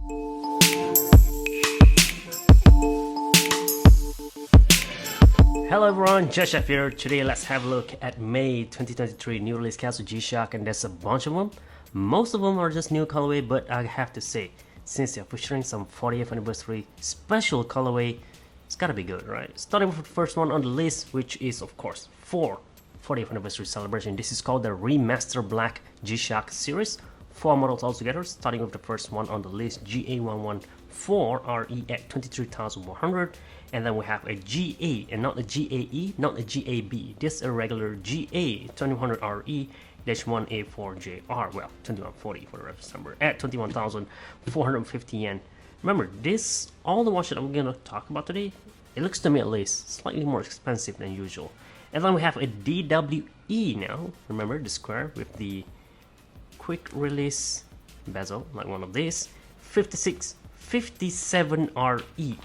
Hello everyone, gshock here. Today let's have a look at May 2023 new release cards of GShock, and there's a bunch of them. Most of them are just new colorway, but I have to say, since they're featuring some 40th anniversary special colorway, it's gotta be good, right? Starting with the first one on the list, which is of course for 40th anniversary celebration. This is called the Remaster Black GShock series. 4 models altogether, starting with the first one on the list, GA114RE at 23,100. And then we have a GA, and not a GAE, not a GAB. This is a regular GA2100RE-1A4JR, well, 2140 for the reference number, at 21,450 yen. Remember, this, all the watch that I'm gonna talk about today, it looks to me at least slightly more expensive than usual. And then we have a DWE now, remember the square with the quick release bezel, like one of these, 5657RE.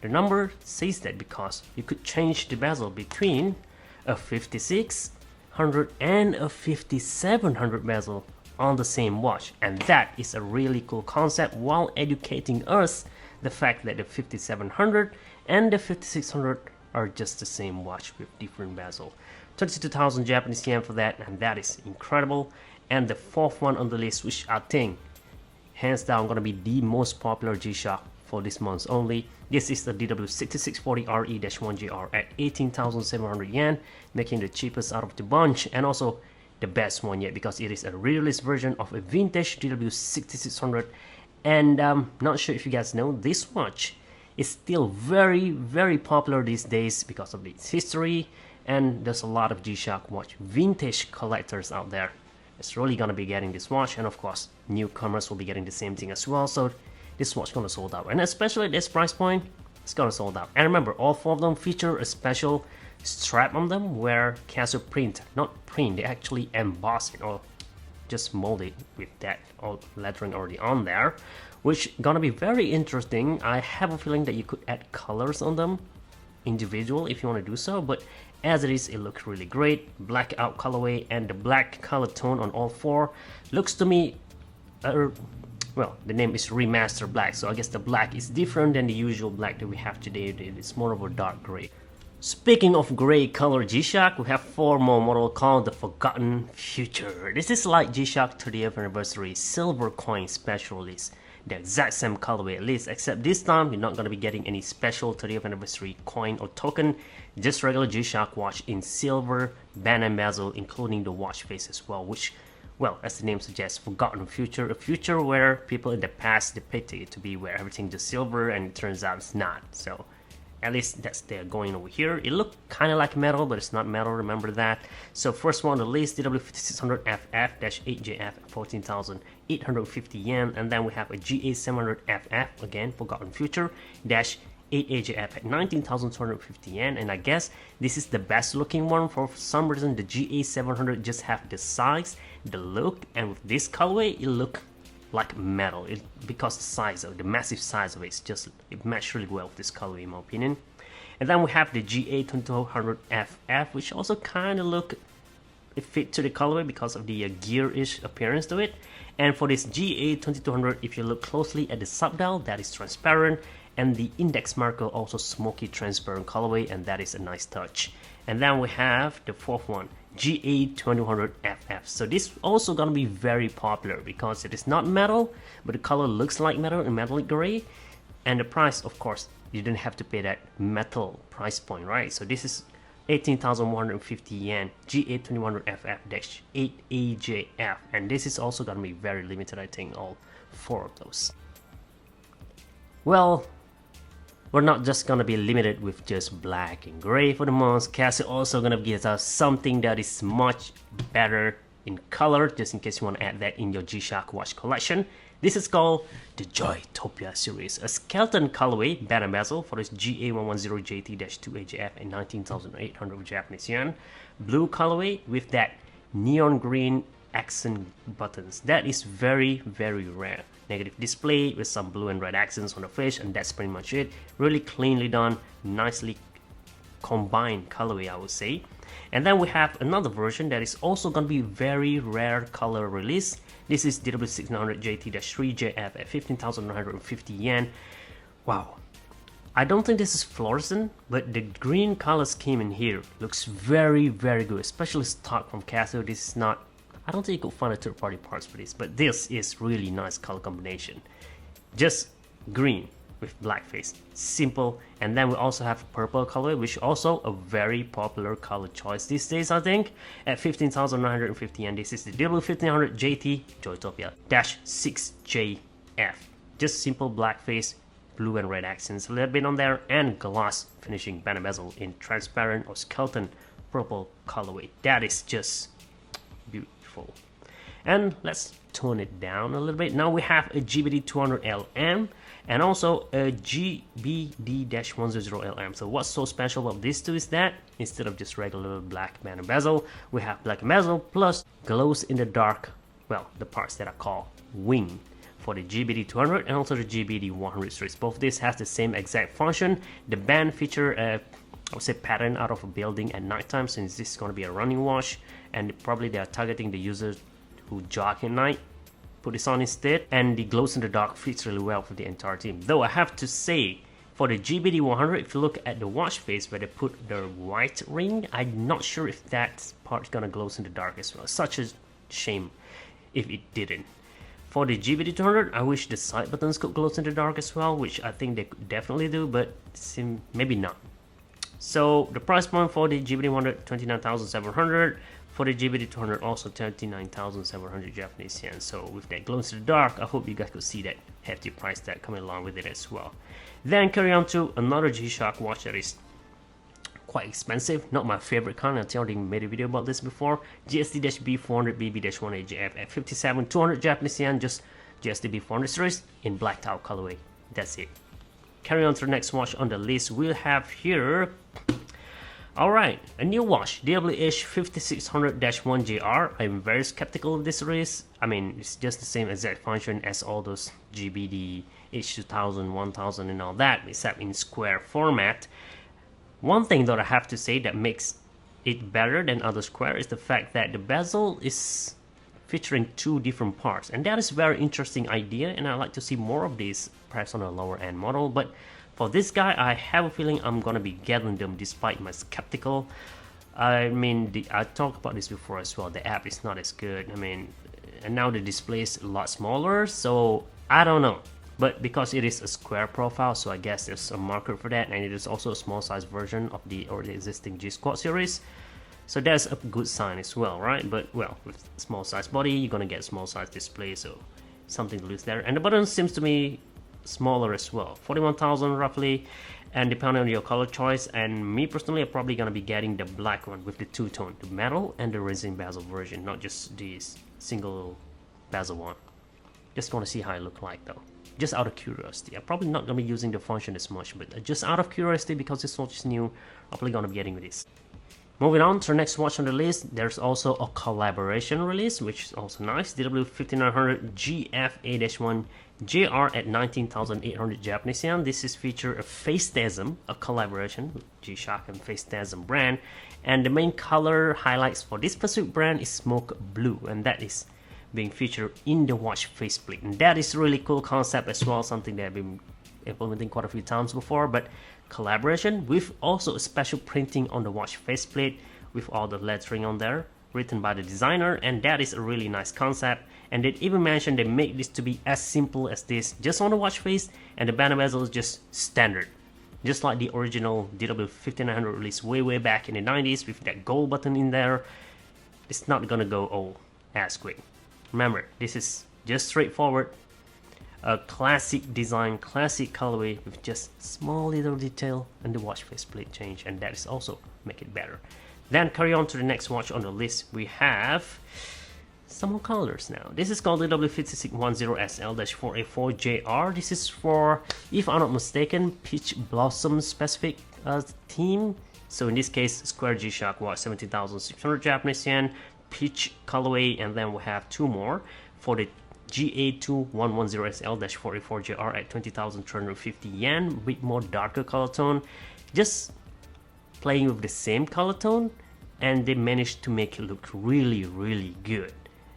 The number says that because you could change the bezel between a 5600 and a 5700 bezel on the same watch, and that is a really cool concept while educating us the fact that the 5700 and the 5600 are just the same watch with different bezel. 22,000 Japanese yen for that, and that is incredible. And the fourth one on the list, which I think hands down gonna be the most popular GShock for this month only. This is the DW6640RE-1JR at 18,700 yen, making the cheapest out of the bunch, and also the best one yet because it is a re-release version of a vintage DW6600. And not sure if you guys know, this watch is still very popular these days because of its history, and there's a lot of GShock watch vintage collectors out there. It's really gonna be getting this watch, and of course newcomers will be getting the same thing as well, so this watch gonna sold out, and especially at this price point, it's gonna sold out. And remember, all 4 of them feature a special strap on them where Casio print, not print, they actually emboss it or just mold it with that lettering already on there, which gonna be very interesting. I have a feeling that you could add colors on them individual if you want to do so, but as it is, it looks really great. Blackout colorway, and the black color tone on all 4 looks to me well, the name is Remaster Black, so I guess the black is different than the usual black that we have today. It's more of a dark gray. Speaking of gray color GShock, we have 4 more models called the Forgotten Future. This is like GShock 30th anniversary silver coin special release. The exact same colorway at least, except this time you're not going to be getting any special 30th anniversary coin or token, just regular GShock watch in silver band and bezel, including the watch face as well, which, well, as the name suggests, Forgotten Future, a future where people in the past depicted it to be where everything just silver, and it turns out it's not. So at least that's they're going over here. It looked kind of like metal, but it's not metal, remember that. So first one on the list, DW5600FF-8JF at 14,850 yen, and then we have a GA700FF, again, Forgotten Future, dash 8AJF at 19,250 yen, and I guess this is the best looking one. For some reason the GA700 just have the size, the look, and with this colorway it look like metal, because the size of the massive size of it matched really well with this colorway in my opinion. And then we have the GA2200FF, which also kind of it fit to the colorway because of the gear-ish appearance to it. And for this GA2200, if you look closely at the subdial, that is transparent, and the index marker also smoky transparent colorway, and that is a nice touch. And then we have the fourth one, GA2100FF. So this also gonna be very popular because it is not metal, but the color looks like metal in metallic gray, and the price, of course, you didn't have to pay that metal price point, right? So this is 18,150 yen, GA2100FF-8AJF, and this is also gonna be very limited, I think, all 4 of those. Well, we're not just gonna be limited with just black and gray for the month. Casio also gonna give us something that is much better in color, just in case you want to add that in your GShock watch collection. This is called the Joytopia series, a skeleton colorway band and bezel for this GA110JT-2AJF at 19,800 Japanese yen. Blue colorway with that neon green accent buttons. That is very rare. Negative display with some blue and red accents on the fish, and that's pretty much it. Really cleanly done, nicely combined colorway, I would say. And then we have another version that is also going to be very rare color release. This is DW6900JT-3JF at 15,950 yen. Wow. I don't think this is fluorescent, but the green color scheme in here looks very good, especially stock from Casio. This is not, I don't think you could find a third-party parts for this, but this is really nice color combination. Just green with black face, simple. And then we also have purple color, which also a very popular color choice these days, I think, at 15,950 yen. This is the W1500JT Joytopia-6JF. Just simple black face, blue and red accents a little bit on there, and gloss finishing banner bezel in transparent or skeleton purple colorway. That is just beautiful. And let's tone it down a little bit. Now we have a GBD200LM and also a GBD-100LM. So what's so special about these two is that instead of just regular black banner bezel, we have black bezel plus glows in the dark, well, the parts that are called wing for the GBD200 and also the GBD100 series. Both these has the same exact function. The band feature I would say pattern out of a building at nighttime, since this is going to be a running wash, and probably they are targeting the users who jog at night. Put this on instead, and the glows in the dark fits really well for the entire team. Though I have to say, for the GBD100, if you look at the watch face where they put the white ring, I'm not sure if that part's gonna glows in the dark as well. Such a shame if it didn't. For the GBD200, I wish the side buttons could glow in the dark as well, which I think they could definitely do, but maybe not. So the price point for the GBD100, 29,700. For the GBD200, also 39,700 Japanese yen. So with that glows in the dark, I hope you guys could see that hefty price tag coming along with it as well. Then carry on to another GShock watch that is quite expensive, not my favorite kind. I already made a video about this before. GSD-B400BB-1AGF at 57,200 Japanese yen, just GSD-B400 series in blacked out colorway. That's it. Carry on to the next watch on the list. We'll have here, alright, a new watch, DWH5600-1JR. I'm very skeptical of this series. I mean, it's just the same exact function as all those GBD H2000, 1000 and all that, except in square format. One thing that I have to say that makes it better than other square is the fact that the bezel is featuring two different parts, and that is a very interesting idea, and I'd like to see more of this perhaps on a lower end model. But for this guy, I have a feeling I'm gonna be getting them despite my skeptical. I mean, I talked about this before as well, the app is not as good. I mean, and now the display is a lot smaller, so I don't know. But because it is a square profile, so I guess there's a market for that, and it is also a small size version of the already existing GSquad series. So that's a good sign as well, right? But well, with small size body, you're gonna get small size display, so something to lose there. And the button seems to me smaller as well, 41,000 roughly, and depending on your color choice. And me personally, I'm probably gonna be getting the black one with the two-tone, the metal and the resin bezel version, not just the single bezel one. Just want to see how it look like though, just out of curiosity. I'm probably not gonna be using the function as much, but just out of curiosity, because this watch is new, I'm probably gonna be getting with this. Moving on to the next watch on the list, there's also a collaboration release, which is also nice. DW5900 GFA-1JR at 19,800 Japanese yen. This is feature a Facedasm, a collaboration with GShock and Facedasm brand. And the main color highlights for this specific brand is smoke blue, and that is being featured in the watch faceplate. And that is a really cool concept as well, something that I've been implementing quite a few times before. But collaboration with also a special printing on the watch faceplate with all the lettering on there written by the designer, and that is a really nice concept. And they even mentioned they make this to be as simple as this, just on the watch face, and the banner bezel is just standard, just like the original DW5900 release way back in the 90s with that gold button in there. It's not gonna go old as quick. Remember, this is just straightforward, a classic design, classic colorway with just small little detail and the watch faceplate change, and that is also make it better. Then carry on to the next watch on the list. We have some more colors now. This is called the W5610SL-4A4JR. This is for, if I'm not mistaken, Peach Blossom specific theme. So in this case, Square GShock watch, 17,600 Japanese yen, peach colorway, and then we have two more for the GA2110SL-4A4JR at 20,350 yen, with more darker color tone. Just playing with the same color tone, and they managed to make it look really good.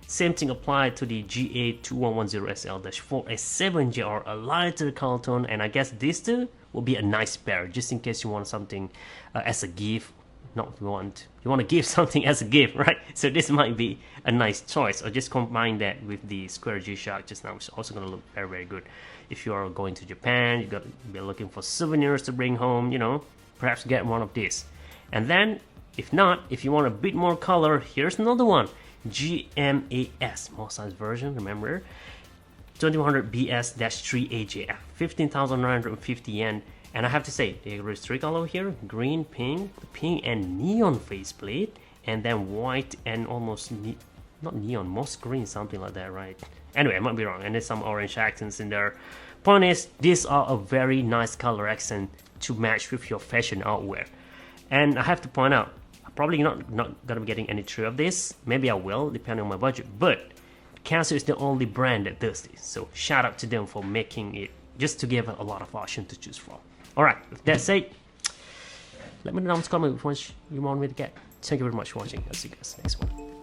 Same thing applied to the GA2110SL-4A7JR, a lighter color tone, and I guess these two will be a nice pair just in case you want something as a gift. Not you want to give something as a gift, right? So this might be a nice choice, or just combine that with the square G-Shock just now, which is also going to look very good. If you are going to Japan, you got to be looking for souvenirs to bring home, you know, perhaps get one of these. And then if not, if you want a bit more color, here's another one, GMAS, small size version, remember, 2100 BS-3AJF, 15,950 yen. And I have to say, there is three colors here: green, pink and neon faceplate, and then white and almost not neon, moss green, something like that, right? Anyway, I might be wrong. And there's some orange accents in there. Point is, these are a very nice color accent to match with your fashion outwear. And I have to point out, I'm probably not gonna be getting any three of this. Maybe I will, depending on my budget. But Casio is the only brand that does this, so shout out to them for making it, just to give a lot of options to choose from. Alright, with that said, let me know in the comments which one you want me to get. Thank you very much for watching. I'll see you guys next one.